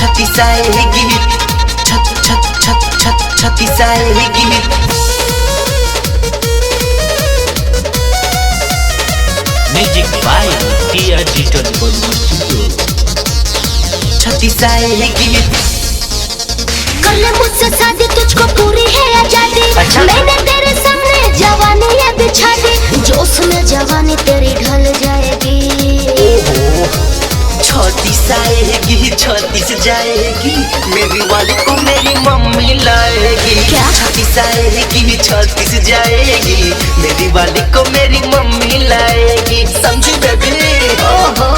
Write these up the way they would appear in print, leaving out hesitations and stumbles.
छत्तीस आएगी, छत्तीस आएगी। Music by TR digital recording studio. छत्तीस आएगी। कर ले मुझसे शादी, तुझको पूरी है आजादी। अच्छा। मैंने तेरे सामने जवानी है बिछा दी, जोश में जवानी तेरी ढल जाएगी। छत्तीस आएगी, छत्तीस जाएगी, मेरी वाली को मेरी मम्मी लाएगी। क्या? छत्तीस आएगी, छत्तीस जाएगी, मेरी वाली को मेरी मम्मी लाएगी। समझी बेबी? ओहो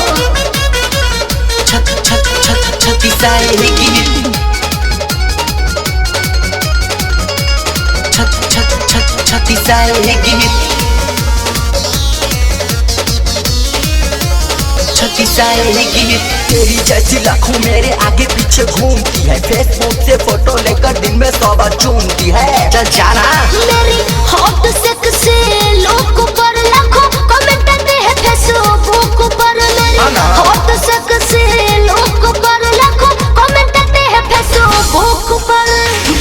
छत्तीस आएगी, छत्तीस आएगी, छत्तीस आएगी। तेरी जैसी लाखों मेरे आगे पीछे घूमती है, फेसबुक से फोटो लेकर दिन में 100 बार चूमती है। चल जाना। मेरी हॉट सेक्सी लोग पर लाखों कमेंट आते हैं फेसबुक पर। मेरी हॉट सेक्सी लोग पर लाखों कमेंट आते हैं फेसबुक पर।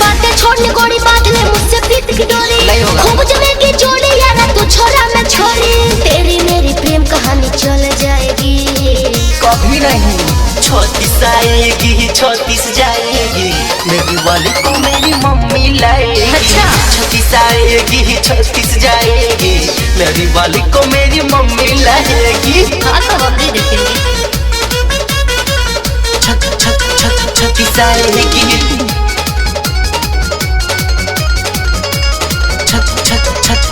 बातें छोड़ने गोड़ी बात ले मुझसे प्रीत की डोरी, नहीं होगा। खूब जमेगी जोड़ी यारा तू छोरा मैं छोरी। तेरी मेरी प्रेम कहानी चल जाएगी। कभी नहीं। छत्तीस आएगी, छत्तीस जाएगी, मेरी वाली को मेरी मम्मी लाएगी। अच्छा। छत्तीस आएगी, छत्तीस जाएगी, मेरी वाली को मेरी मम्मी लाएगी। हाँ तो हम भी देखेंगे। छत्तीस आएगी,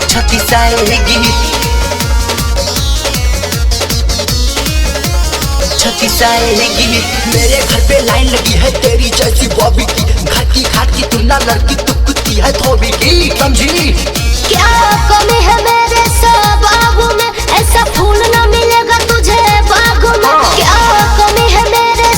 छत्तीस आएगी, छत्तीस आएगी। मेरे घर पे लाइन लगी है तेरी जैसी बॉबी की, घाटी घाट की तुलना लड़की तुकती है धोबी की। समझी? क्या कमी है मेरे बागों में, ऐसा फूल न मिलेगा तुझे बागों में। क्या कमी है मेरे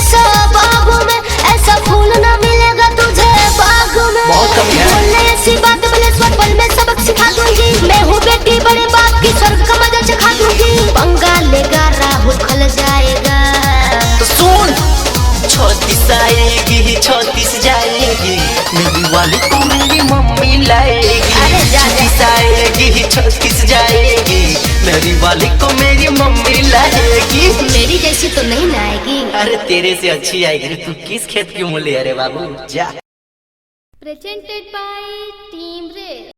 बागों में, ऐसा फूल न मिलेगा तुझे बागों में। बहुत कमी है। बोलने ऐसी बात बोले पल में सबक सिखा दूंगी। मैं हूँ बेटी बड़े बाप की, स्वर्ग का मजा चखा दूंगी। पंगा लेगा राहुल खल जाएगा। तो सुन। छत्तीस आएगी, छत्तीस जाएगी, मेरी वाली को मेरी मम्मी लाएगी। अरे जा। छत्तीस आएगी, छत्तीस जाएगी, मेरी वाली को मेरी मम्मी लाएगी। मेरी जैसी तो नहीं ना आएगी। अरे तेरे से अच्छी आएगी। तू किस खेत की मूली? अरे बाबू जा। Presented by Team Rail।